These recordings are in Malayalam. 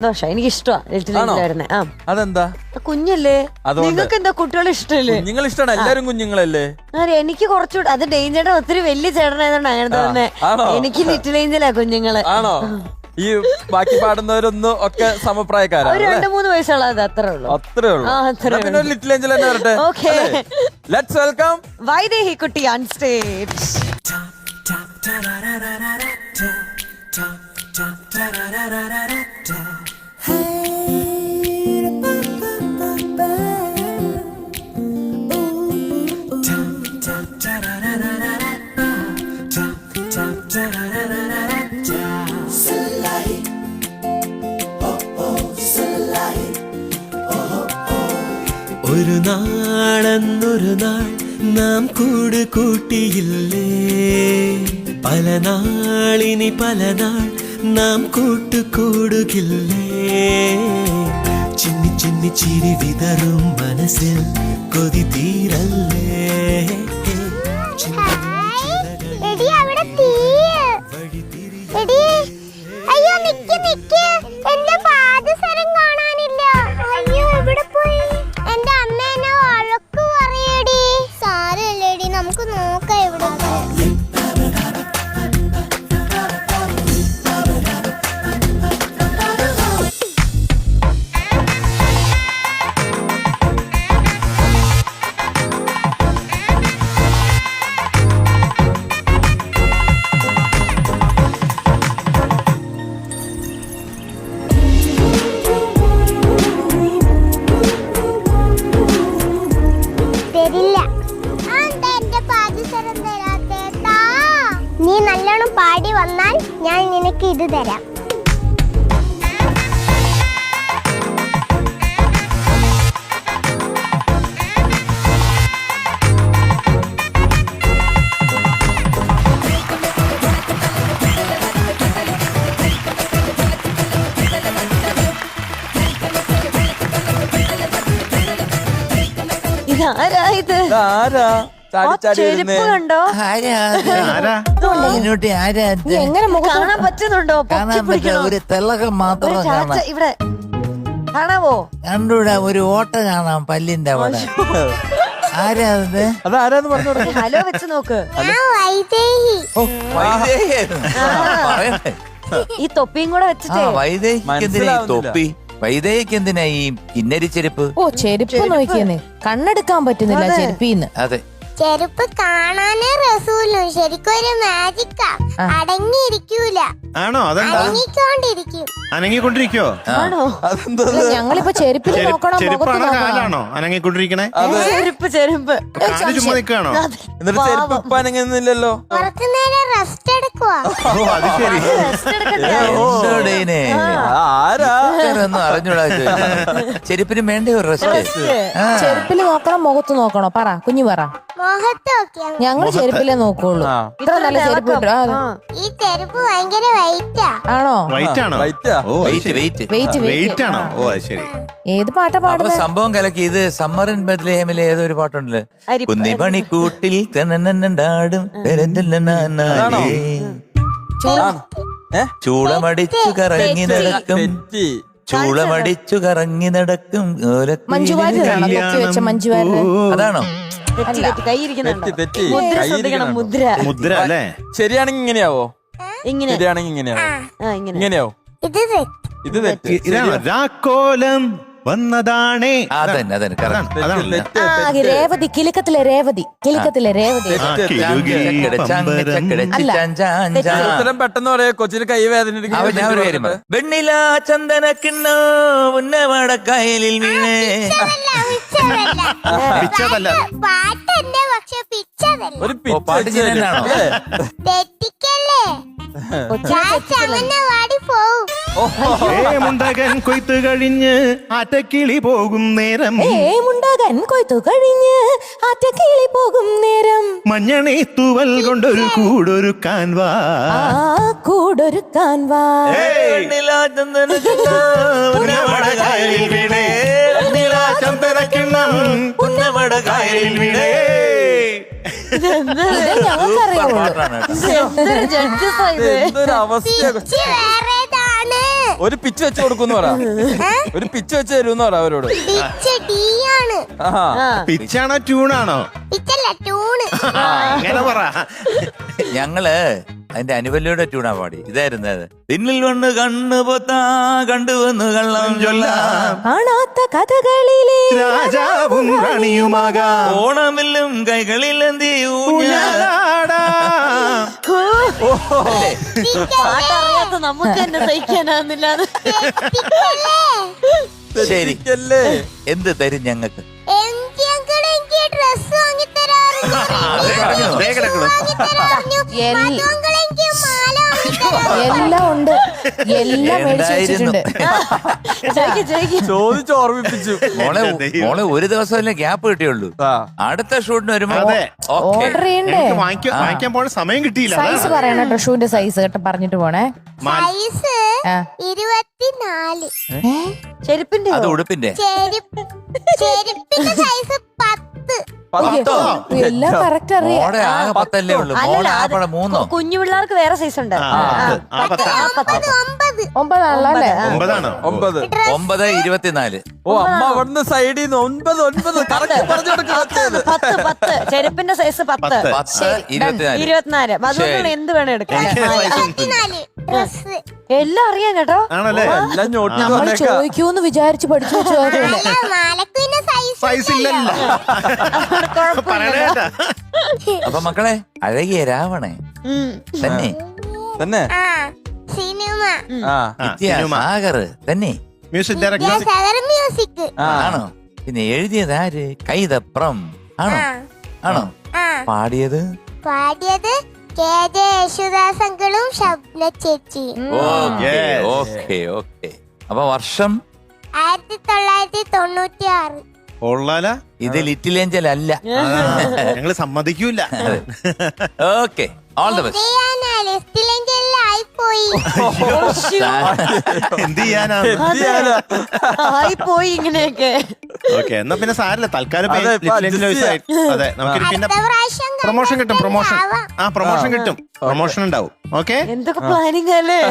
ദോശ എനിക്ക് ഇഷ്ടമാണ് ലിറ്റിൽ ഏഞ്ചൽ വരുന്നത്. ആ അതെന്താ? കുഞ്ഞല്ലേ, നിങ്ങൾക്ക് എന്താ കുട്ടികളെ ഇഷ്ടമല്ലേ? നിങ്ങൾ ഇഷ്ടമാണ്, എല്ലാരും കുഞ്ഞുങ്ങളല്ലേ? എനിക്ക് കുറച്ചുകൂടെ അത് ഡേഞ്ചറുടെ ഒത്തിരി വലിയ ചേട്ടനായതുകൊണ്ട് അങ്ങനെ തന്നെ. എനിക്ക് ലിറ്റിൽ ഏഞ്ചലാ കുഞ്ഞുങ്ങള്. ആണോ? ഈ ബാക്കി പാടുന്നവരൊന്നും ഒക്കെ സമപ്രായക്കാരാണ്. 2-3 വയസ്സുള്ളത് അത്രേ ഉള്ളൂ. അത്രേ ഉള്ളൂ. പിന്നെ ലിറ്റിൽ ഏഞ്ചൽ തന്നെ വരട്ടെ. ഓക്കെ, ലെറ്റ്സ് വെൽക്കം വൈദേഹി കുട്ടി ഓൺ സ്റ്റേജ്. ഒരു നാളെന്നൊരു നാൾ നാം കൂട് കൂട്ടിയില്ലേ, പല നാളിനി പല നാൾ നാം കൂട്ടുകൂടുകില്ലേ. ചിന്നി ചിന്നി ചിരി വിതറും മനസ്സിൽ കൊതി തീരല്ലേ. അയ്യോ നിക്ക് നിക്ക്, എന്റെ പാദസരം കാണാനില്ല. അയ്യോ എവിടെ പോയി? എന്റെ അമ്മ എന്നെ വഴക്ക് പറയടി. സാരല്ലേടി, നമുക്ക് നോക്കാം എവിടെ. നീ നല്ലോണം പാടി വന്നാൽ ഞാൻ നിനക്ക് ഇത് തരാം. ഇതാരാ ഇത്? ചെരുപ്പ് കണ്ടോ? എങ്ങനെ കാണാൻ പറ്റുന്നുണ്ടോ? ഒരു തിളക്കം മാത്രം ഇവിടെ കാണാവോ? കണ്ടൂടാ, ഒരു ഓട്ട കാണാം പല്ലിന്റെ അവിടെ. ആരാ അത്? അതാരാന്ന് പറഞ്ഞു. ഹലോ വെച്ച് നോക്ക്. ഈ തൊപ്പിയും കൂടെ വെച്ചിട്ടേ. വൈദേഹിക്കെന്തിനാ ഈ തൊപ്പി? വൈദേഹിക്ക് എന്തിനാ ഈ കിന്നരി ചെരുപ്പ്? ഓ, ചെരുപ്പ് നോക്കിയെന്ന് കണ്ണെടുക്കാൻ പറ്റുന്നില്ല ചെരുപ്പിന്ന്. അതെ, ചെരുപ്പ് കാണാനേ രസൂലും, ശരിക്കും ഒരു മാജിക്കാ. അടങ്ങിയിരിക്കൂല. ആണോ? അടങ്ങിക്കൊണ്ടിരിക്കും. അനങ്ങിക്കൊണ്ടിരിക്കോ? ആണോ? ഞങ്ങളിപ്പോ ചെരുപ്പിൽ നോക്കണം. ചെരുപ്പാണോ കാലാണോ അനങ്ങിക്കൊണ്ടിരിക്കണേ? ചെരുപ്പ് ചെരുപ്പ് കാല് ചുമ്മാ നിൽക്കുകയാണോ? എന്നിട്ട് ചെരുപ്പ് ഇപ്പൊ അനങ്ങുന്നില്ലല്ലോ. കുറച്ചു നേരം റെസ്റ്റ് എടുക്കുവാ. ഓ അത് ശരി. ആരാ ഒന്നും അറിഞ്ഞൂടാ. ചെരുപ്പിന് വേണ്ടി ഒരു റെസ്റ്റ്. ചെരുപ്പിൽ നോക്കണം, മുഖത്ത് നോക്കണോ? പറ കുഞ്ഞു പറ. മുഖത്ത് നോക്കിയാ ഞങ്ങൾ ചെരുപ്പിലേ നോക്കുള്ളൂ. ഇത്ര നല്ല ചെരുപ്പ് കിട്ടും. ഈ ചെരുപ്പ് ഭയങ്കര വെയിറ്റാ. ആണോ? വൈറ്റ് ആണോ? വെയിറ്റ് വെയിറ്റ് ആണോ? ഓ അത് ശരി. ഏത് പാട്ടാ അപ്പൊ പാടുന്നത്? സംഭവം കലക്കി. ഇത് സമ്മർ ഇൻ ബെത്ലഹേമിലെ ഏതൊരു പാട്ടുണ്ടല്ലോ, കുന്നിമണിക്കൂട്ടിൽ തന്നണ്ടാടും ചൂളമടിച്ചു കറങ്ങി നടക്കും, ചൂളമടിച്ചു കറങ്ങി നടക്കും. മഞ്ജുവാര്യരാണോ വെച്ച മഞ്ജുവാര്യർ? അതാണോ? മുദ്ര മുദ്ര അല്ലേ? ശരിയാണെങ്കിൽ ഇങ്ങനെയാവോ? ഇങ്ങനെ ശരിയാണെങ്കിൽ ഇങ്ങനെയാവോ? ഇങ്ങനെയാവോ? ഇത് ഇത് തെറ്റ്. ഇതാണോ രാക്കോലം വന്നതാണേ? അതന്നെ അതന്നെ കറക്റ്റ്. അതാണല്ലേ? രേവതി, കിലുക്കത്തിലെ രേവതി, കിലുക്കത്തിലെ രേവതി. ഉത്തരം പെട്ടെന്ന് പറയാ, കൊച്ചിന് കൈ വേദന. വെണ്ണില ചന്ദന കിണ്ണോ ഉന്നവടക്കായലിൽ വീണേ. പിച്ചതല്ല. പാട്ടെന്റെ പക്ഷെ പിച്ചതല്ല. ഒരു പാട്ട് ചെയ്യാനാണോ? തെറ്റിക്കല്ലേ? വാടി പോവും. മുണ്ടകൻ കൊയ്ത്ത് കഴിഞ്ഞ് ആറ്റക്കിളി പോകും നേരം, മുണ്ടകൻ കൊയ്ത്തു കഴിഞ്ഞ് ആറ്റക്കിളി പോകും നേരം, മഞ്ഞണി തൂവൽ കൊണ്ടൊരു കൂടൊരുക്കാൻ വാ, കൂടൊരുക്കാൻ വാ. വെണ്ണില ചന്ദന കിണ്ണോ ഉന്നവടക്കായലിൽ വീണേ, ചന്ദനക്കിണ്ണം ഉന്നവടക്കായലിൽ വീണേ. ഞങ്ങൾക്കറിയാവുള്ളൂ. എന്തൊരു അവസ്ഥ. വേറേതാണ്. ഒരു പിച്ച് വെച്ച് കൊടുക്കുന്നു പറ. ഒരു പിച്ച് വെച്ച് തരുമെന്ന് പറ അവരോട്. പിച്ച് ടീ ആണ്. ആഹാ. പിച്ചാണോ ട്യൂണാണോ? പിച്ചല്ല ട്യൂണ്. അങ്ങനെ പറ. ഞങ്ങള് അതിന്റെ അനുവല്ലിയുടെ ട്യൂണാ പാടി. ഇതായിരുന്നു അത്. പിന്നിൽ വന്ന് കണ്ണു പൊത്താ കണ്ടുവന്ന് കള്ളം ചൊല്ലാം കാണാത്ത കഥകളിലെ രാജാവും റാണിയുമാകാം. ഓണമില്ലും കൈകളിലെന്തി പാട്ടറിയാത്ത നമുക്ക് തന്നെ സഹിക്കാനാവുന്നില്ല. ശരി, അല്ലേ? എന്ത് തരും ഞങ്ങൾക്ക്? എനിക്ക് ഡ്രസ് വാങ്ങി തരാറുണ്ട്. എല്ലാം ഉണ്ട്, എല്ലാം മേടിച്ചു വെച്ചിട്ടുണ്ട്. ചോദിച്ച് ഓർമ്മിപ്പിച്ചു. മോളെ ഒരു ദിവസമല്ലേ ഗ്യാപ്പ് കിട്ടിയുള്ളൂ. അടുത്ത ഷൂട്ടിന് വരുമ്പോ അതെ. ഓർഡർ ചെയ്യണ്ടേ? വാങ്ങിക്കാൻ പോണ സമയം കിട്ടിയില്ല. സൈസ് പറയണം കേട്ടോ, ഷൂന്റെ സൈസ് കേട്ടോ പറഞ്ഞിട്ട് പോണേ. സൈസ് 24. ചെരുപ്പിന്റെ അത് ഉടുപ്പിന്റെ ചെരുപ്പിന്റെ സൈസ് 10. എല്ലാം കറക്റ്റ് അറിയാം. മോടെ ആകെ 10 അല്ലേ ഉള്ളൂ. മോളെ ആകെ 3. കുഞ്ഞു പിള്ളേർക്ക് വേറെ സൈസ് ഉണ്ട്. 9 9 9. 9, 24. ഓ അമ്മ അവിടുന്ന് സൈഡിൽ നിന്ന് 9 കറക്റ്റ് പറഞ്ഞു കൊടുക്കുന്നത്. 10 ചെരുപ്പിന്റെ സൈസ് 10. 10, 24. 24. അതുകൊണ്ട് എന്ത് വേണം എടുക്കാം. 24 ഡ്രസ്. എല്ലാം അറിയാം കേട്ടോ. ആണല്ലേ? എല്ലാം ഞോട്ടി നമ്മൾ ചോദിക്കൂന്ന് വിചാരിച്ച് പഠിച്ചു വെച്ചു. മാലക്കുവിന്റെ സൈസ് ഇല്ലല്ലോ. പറയണേട്ടാ. അപ്പൊ മക്കളെ അഴകിയ രാവണേ തന്നെ തന്നെ. സിനിമ. ആ സാഗർ തന്നെ മ്യൂസിക് ഡയറക്ടർ. മ്യൂസിക്. ആണോ? പിന്നെ എഴുതിയത് ആര്? കൈതപ്രം ആണോ? ആണോ? പാടിയത് പാടിയത് KJ യേശുദാസങ്കളും ഷബ്ന ചേച്ചി. ഓക്കെ. അപ്പൊ വർഷം 1996. കൊള്ളാല. ഇത് ലിറ്റിൽ ഏഞ്ചൽ അല്ല. ഞങ്ങള് സമ്മതിക്കൂല. Okay, all the best. പോയി. എന്ത് ചെയ്യാനാ? ആയി പോയി ഇങ്ങനെയൊക്കെ. ഓക്കെ, എന്നാ പിന്നെ സാരല്ല. തൽക്കാലം അതെ, അതെ, നമുക്ക് പിന്നെ പ്രൊമോഷൻ കിട്ടും. പ്രൊമോഷൻ കിട്ടും. പ്രൊമോഷൻ ഉണ്ടാവും. ഓക്കെ, എന്തൊക്കെ പ്ലാനിങ് അല്ലേ.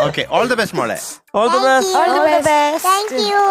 ഓക്കെ, ഓൾ ദ ബെസ്റ്റ് മോളെ. All the best. Thank you.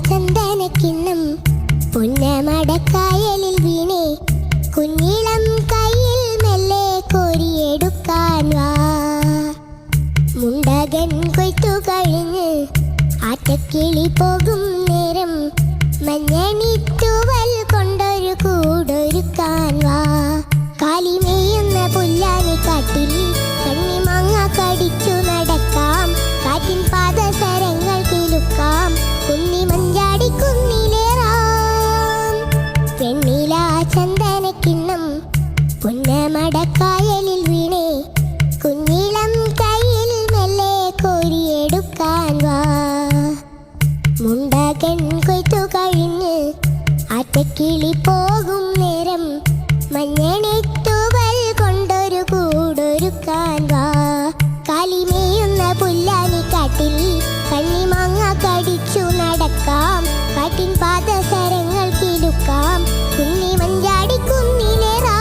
Chandanakkinnam പുന്നമടക്കായലിൽ വീണേ കുഞ്ഞിളം കയ്യിൽ മെല്ലെ കോരിയെടുക്കാൻ വാ. മുണ്ടകൻ കൊയ്ത്തു കഴിഞ്ഞ് ആറ്റക്കിളി പോകും നേരം മഞ്ഞണിത്തൂവൽ കൊണ്ടൊരു കൂടൊരുക്കാൻ വാ. കാലിമേയുന്ന പുല്ലാനിക്കാട്ടിൽ കണ്ണിമാങ്ങ കടിച്ചു നടക്കാം. കാറ്റിൻ പാദസരങ്ങൾ കിലുക്കാം. കുന്നി മഞ്ചാടി കുന്നിലേറാം. വെണ്ണില ചന്ദനക്കിണ്ണം പുന്നമടക്കായലിൽ വീണേ കുഞ്ഞിളം കയ്യിൽ മെല്ലെ കോരിയെടുക്കാൻ വാ. മുണ്ടകൻ കൊയ്ത്തു കഴിഞ്ഞ് ആറ്റക്കിളി പോകും നേരം മഞ്ഞണിത്തൂവൽ കൊണ്ടൊരു കൂടൊരുക്കാൻ വാ. കാലിമേയുന്ന പുല്ലാനിക്കാട്ടിൽ കണ്ണിമാങ്ങ കടിച്ചു നടക്കാം. കാറ്റിൻ പാദസരങ്ങൾ കിലുക്കാം. കുന്നി മഞ്ചാടി കുന്നിലേറാം.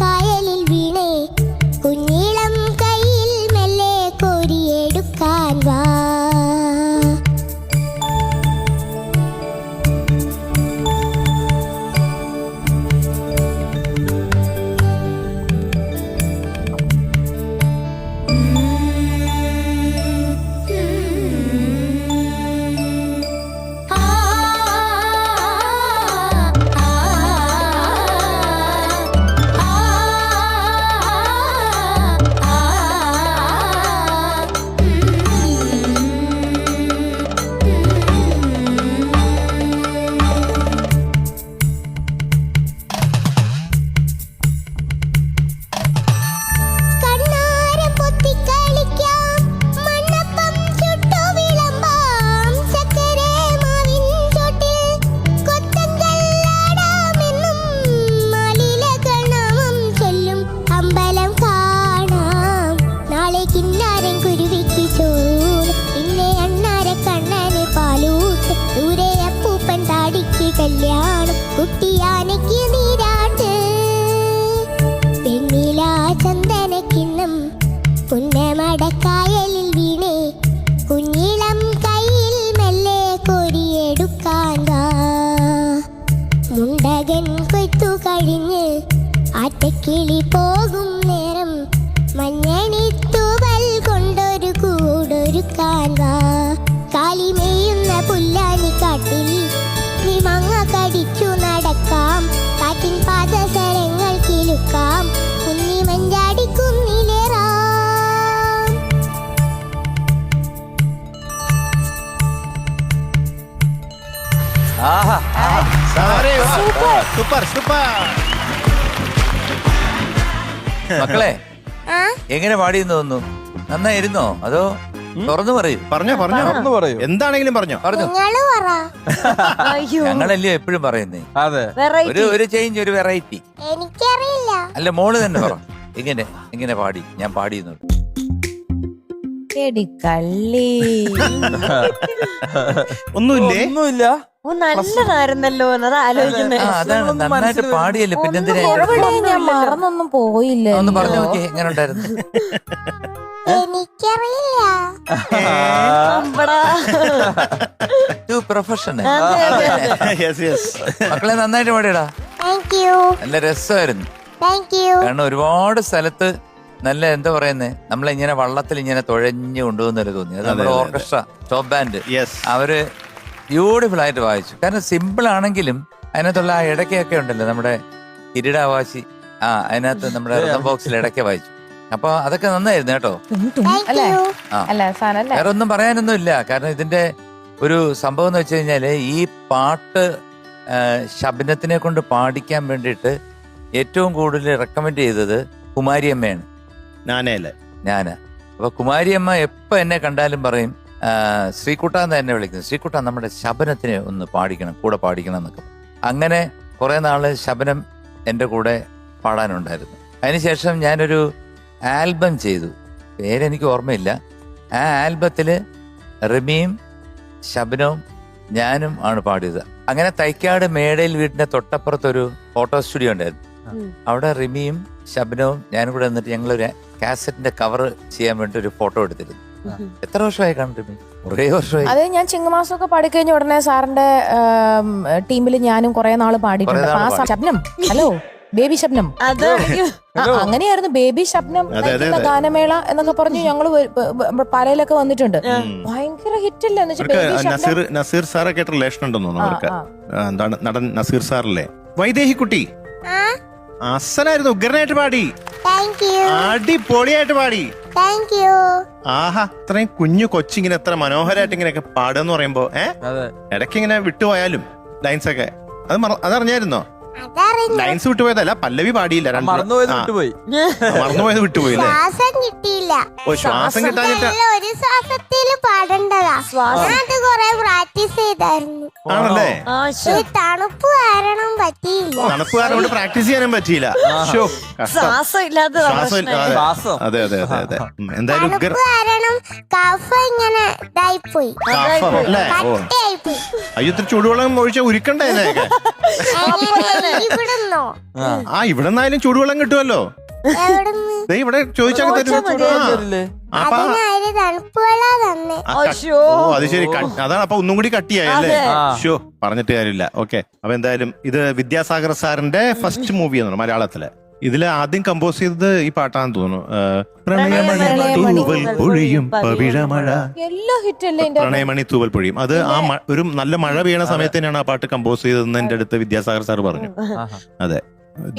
മടക്കായലിൽ വീണേ കുഞ്ഞീളം കയ്യിൽ മെല്ലെ കോരിയെടുക്കാൻ വാ. കല്യാണം കുട്ടിയാനയ്ക്ക് നീരാട്ട് പെണ്ണില ചന്ദനക്കിണ്ണം പുന്നമടക്കായലിൽ വീണേ കുഞ്ഞിളം കയ്യിൽ മെല്ലെ കോരിയെടുക്കാൻ വാ. മുണ്ടകൻ കൊയ്ത്തു കഴിഞ്ഞ് ആറ്റക്കിളി പോകും നേരം മഞ്ഞണിത്തൂവൽ കൊണ്ടൊരു കൂടൊരുക്കാൻ വാ. കാലിമേയുന്ന പുല്ലാനിക്കാട്ടിൽ മങ്ങ കടിച്ചു നടക്കാം. കാറ്റിൻ പാദസരങ്ങൾ കിലുക്കാം. കുഞ്ഞി മഞ്ചാടി കുന്നിലേറാം. Super super. മക്കളെ എങ്ങനെ പാടിയെന്ന് തോന്നുന്നു? നന്നായിരുന്നോ അതോ തുറന്നു പറയൂ? പറഞ്ഞോ തുറന്നു പറയൂ. എന്താണെങ്കിലും പറഞ്ഞോ. പറഞ്ഞു. അയ്യോ ഞങ്ങളല്ലേ എപ്പോഴും പറയുന്നേ. അതെ, ഒരു ചേഞ്ച്, ഒരു വെറൈറ്റി. എനിക്കറിയില്ല. അല്ല, മോള് തന്നെ പറ. എങ്ങനെ പാടി? ഞാൻ പാടിയെന്നു. എടി കള്ളി. ഒന്നുമില്ല. ഓ നല്ലതായിരുന്നല്ലോ എന്നത് ആലോചിക്കുന്നേ. അതാണ് നന്നായിട്ട് പാടിയല്ലേ, പിന്നെന്തിനാ? എവിടെ ഞാൻ മറന്നൊന്നും പോയില്ല. ഒന്ന് പറഞ്ഞു നോക്കി, എങ്ങനെ ഉണ്ടായിരുന്നു? എനിക്കറിയില്ല. To professional. Yes, yes. മക്കളെ നന്നായിട്ട് പാടിയടാ. Thank you. നല്ല രസമായിരുന്നു. Thank you. കാരണം ഒരുപാട് സ്ഥലത്ത് നല്ല എന്താ പറയുന്നേ, നമ്മളിങ്ങനെ വള്ളത്തിൽ ഇങ്ങനെ തുഴഞ്ഞു കൊണ്ടുപോകുന്നൊരു തോന്നി. അത് നമ്മുടെ ഓർക്കസ്ട്ര ടോപ്പ് ബാൻഡ് അവര് ബ്യൂട്ടിഫുൾ ആയിട്ട് വായിച്ചു. കാരണം സിമ്പിൾ ആണെങ്കിലും അതിനകത്തുള്ള ആ ഇടയ്ക്കൊക്കെ ഉണ്ടല്ലോ നമ്മുടെ കിരീടാവാശി, അതിനകത്ത് നമ്മുടെ ബോക്സിൽ ഇടയ്ക്ക് വായിച്ചു. അപ്പൊ അതൊക്കെ നന്നായിരുന്നു കേട്ടോ. അല്ലേ? ആ, അല്ല സാധനം വേറെ ഒന്നും പറയാനൊന്നും ഇല്ല. കാരണം ഇതിന്റെ ഒരു സംഭവം എന്ന് വെച്ച് കഴിഞ്ഞാല് ഈ പാട്ട് ശബ്ദത്തിനെ കൊണ്ട് പാടിക്കാൻ വേണ്ടിയിട്ട് ഏറ്റവും കൂടുതൽ റെക്കമെൻഡ് ചെയ്തത് കുമാരിയമ്മയാണ്. ഞാന്. അപ്പൊ കുമാരിയമ്മ എപ്പോ എന്നെ കണ്ടാലും പറയും, ശ്രീകുട്ടാന്ന് എന്നെ വിളിക്കുന്നത്, ശ്രീകുട്ട നമ്മുടെ ശബനത്തിനെ ഒന്ന് പാടിക്കണം, കൂടെ പാടിക്കണം എന്നൊക്കെ. അങ്ങനെ കുറെ നാള് ശബനം എൻ്റെ കൂടെ പാടാനുണ്ടായിരുന്നു. അതിനുശേഷം ഞാനൊരു ആൽബം ചെയ്തു, പേരെനിക്ക് ഓർമ്മയില്ല. ആ ആൽബത്തില് റിമിയും ശബനവും ഞാനും ആണ് പാടിയത്. അങ്ങനെ തൈക്കാട് മേടയിൽ വീടിന്റെ തൊട്ടപ്പുറത്തൊരു ഫോട്ടോ സ്റ്റുഡിയോ ഉണ്ടായിരുന്നു. അവിടെ റിമിയും ശബനവും ഞാനും കൂടെ വന്നിട്ട് ഞങ്ങളൊരു കാസറ്റിന്റെ കവർ ചെയ്യാൻ വേണ്ടി ഒരു ഫോട്ടോ എടുത്തിരുന്നു. എത്ര വർഷമായി കാണും റിമി? കുറേ വർഷമായി. അത് ഞാൻ ചിങ്ങമാസമൊക്കെ പാടിക്കഴിഞ്ഞ ഉടനെ സാറിന്റെ ടീമിൽ ഞാനും കുറെ നാള് പാടിയിട്ടുണ്ട്. ശബ്നം, ഹലോ ബേബി ശബ്നം, അങ്ങനെയായിരുന്നു. ബേബി ശബ്നം ഗാനമേള എന്നൊക്കെ പറഞ്ഞു ഞങ്ങള് പാലയിലൊക്കെ വന്നിട്ടുണ്ട്. ഭയങ്കര ഹിറ്റ് അല്ലേ? നസീർ സാറൊക്കെ റിലേഷൻ ഉണ്ടെന്ന് തോന്നുന്നു അവർക്ക്. എന്താണ് നടൻ നസീർ സാറല്ലേ? വൈദേഹി കുട്ടി അസലായിരുന്നു, ഉഗ്രനായിട്ട് പാടി, അടിപൊളിയായിട്ട് പാടി. ആഹാ, ഇത്രയും കുഞ്ഞു കൊച്ചിങ്ങനെ എത്ര മനോഹരമായിട്ട് ഇങ്ങനെയൊക്കെ പാടുക എന്ന് പറയുമ്പോ ഇടയ്ക്ക് ഇങ്ങനെ വിട്ടുപോയാലും ലൈൻസ് ഒക്കെ അതറിഞ്ഞായിരുന്നോ? ലൈൻസ് വിട്ടുപോയതല്ല, പല്ലവി പാടിയില്ല. മറന്നുപോയത് വിട്ടുപോയി. മറന്നുപോയത് വിട്ടുപോയി. ശ്വാസം കിട്ടിയില്ല. ഓ, ശ്വാസം കിട്ടാഞ്ഞിട്ട് ഒരു ശ്വാസത്തില് പാടണ്ടതാ. അത് കൊറേ പ്രാക്ടീസ് ചെയ്തായിരുന്നു. ആണല്ലേ? തണുപ്പ് കാരണം പറ്റിയില്ല. തണുപ്പ് കാരണം കൊണ്ട് പ്രാക്ടീസ് ചെയ്യാനും പറ്റിയില്ല. അതെ അതെ അതെ അതെ. എന്തായാലും തണുപ്പ് കാരണം കഫ ഇങ്ങനെ ഇതായിപ്പോയി. അയ്യോ, ഇത്ര ചൂടുവെള്ളം ഒഴിച്ചാൽ ഉരുക്കണ്ടേ? ഇവിടുന്നോ? ആ ഇവിടെ നിന്നായാലും ചൂടുവെള്ളം കിട്ടുമല്ലോ. എവിടുന്ന്? ദേ ഇവിടെ ചോദിച്ചാൽ തരും. ആ, അപ്പൊ അതിനാര് തണുപ്പ് വെള്ളം തന്നെ. ഓ അത് ശരി. അതാണ് അപ്പൊ ഒന്നും കൂടി കട്ടിയായല്ലേ? ഷോ പറഞ്ഞിട്ട് കാര്യമില്ല. ഓക്കെ, അപ്പൊ എന്തായാലും ഇത് വിദ്യാസാഗർ സാറിന്റെ ഫസ്റ്റ് മൂവിയാണ് മലയാളത്തില്. ഇതില് ആദ്യം കമ്പോസ് ചെയ്തത് ഈ പാട്ടാന്ന് തോന്നുന്നു. പ്രണയമണി തൂവൽ പൊഴിയും പവിഴമഴ. എല്ലാ ഹിറ്റ് അല്ലേ എന്റെ പ്രണയമണി തൂവൽ പൊഴിയും. അത് ആ ഒരു നല്ല മഴ പെയ്യണ സമയത്ത് തന്നെയാണ് ആ പാട്ട് കമ്പോസ് ചെയ്തതെന്ന് എന്റെ അടുത്ത് വിദ്യാസാഗർ സാർ പറഞ്ഞു. അതെ,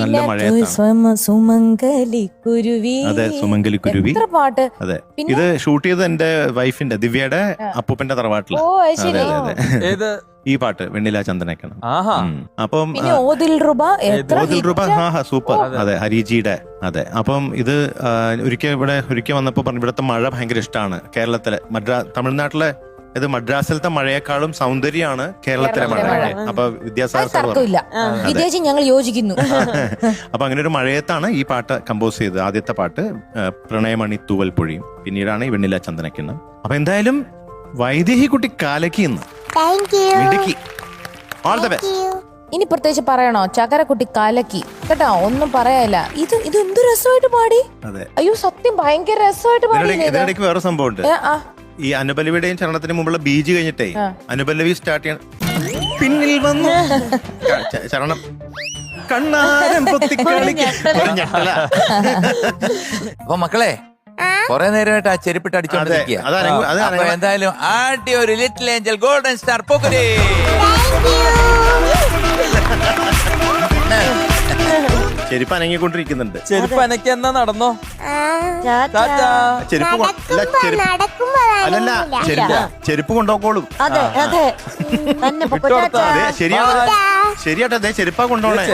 നല്ല മഴയത്താണ്. സുമംഗലി കുരുവി. അതെ, സുമംഗലി കുരുവി. എത്ര പാട്ട്. അതെ, ഇത് ഷൂട്ട് ചെയ്തത് എന്റെ വൈഫിന്റെ ദിവ്യയുടെ അപ്പൂപ്പന്റെ തറവാട്ടില്. ഓ അത് ശരി. ഏത് ഈ പാട്ട് വെണ്ണില ചന്ദനക്കണം. ആഹാ. അപ്പം പിന്നെ ഓദിൽ രൂപ എത്ര ഓദിൽ രൂപ സൂപ്പർ. അതെ, ഹരിജിയുടെ. അതെ, അപ്പം ഇത് ഒരിക്കൽ വന്നപ്പോ പറഞ്ഞു ഇവിടുത്തെ മഴ ഭയങ്കര ഇഷ്ടമാണ്. കേരളത്തിലെ തമിഴ്നാട്ടിലെ ഇത് മദ്രാസിലത്തെ മഴയെക്കാളും സൗന്ദര്യമാണ് കേരളത്തിലെ മഴ. അപ്പൊ വിദ്യാസാഗർ സാർ തർക്കമില്ല, വിദേശി ഞങ്ങൾ യോജിക്കുന്നു. അപ്പൊ അങ്ങനെ ഒരു മഴയത്താണ് ഈ പാട്ട് കമ്പോസ് ചെയ്തത്. ആദ്യത്തെ പാട്ട് പ്രണയമണി തൂവൽ പൊഴിയും, പിന്നീടാണ് ഈ വെണ്ണില ചന്ദനക്കിണ്ണം. അപ്പൊ എന്തായാലും വൈദേഹി കുട്ടി കാലക്കിന്ന് ഇടുക്കി. All the best. ഇനി പ്രത്യേകിച്ച് പറയണോ? ചകരക്കുട്ടി കലക്കി കേട്ടോ, ഒന്നും പറയാനില്ല. ഇത് എന്ത് രസമായിട്ട് പാടി. അയ്യോ സത്യം ഭയങ്കര രസമായിട്ട് പാടി. ഇതിനിടയ്ക്ക് വേറെ സംഭവം ഉണ്ട്. ഈ അനുപല്ലവിയുടെയും ചരണത്തിന് മുമ്പുള്ള ബീജ് കഴിഞ്ഞിട്ടേ അനുപല്ലവി സ്റ്റാർട്ട് ചെയ്യണം. പിന്നിൽ വന്നു ചരണം കണ്ണാരം അപ്പൊ മക്കളെ കൊറേ നേരമായിട്ട് ആ ചെരുപ്പിട്ട് അടിച്ചോണ്ടിരിക്കുക. എന്തായാലും ആദ്യ ഒരു ലിറ്റിൽ ഏഞ്ചൽ ഗോൾഡൻ സ്റ്റാർ പോക്കലേ. ചെരുപ്പ് അനങ്ങിക്കൊണ്ടിരിക്കുന്നുണ്ട്. ചെരുപ്പ് അനക്കി എന്നാ നടന്നോ? ചെരുപ്പ് കൊണ്ടുപോക്കോളും. അതെ അതെ തന്നെ ശരിയാട്ടെ, ചെരുപ്പാ കൊണ്ടുപോണേ.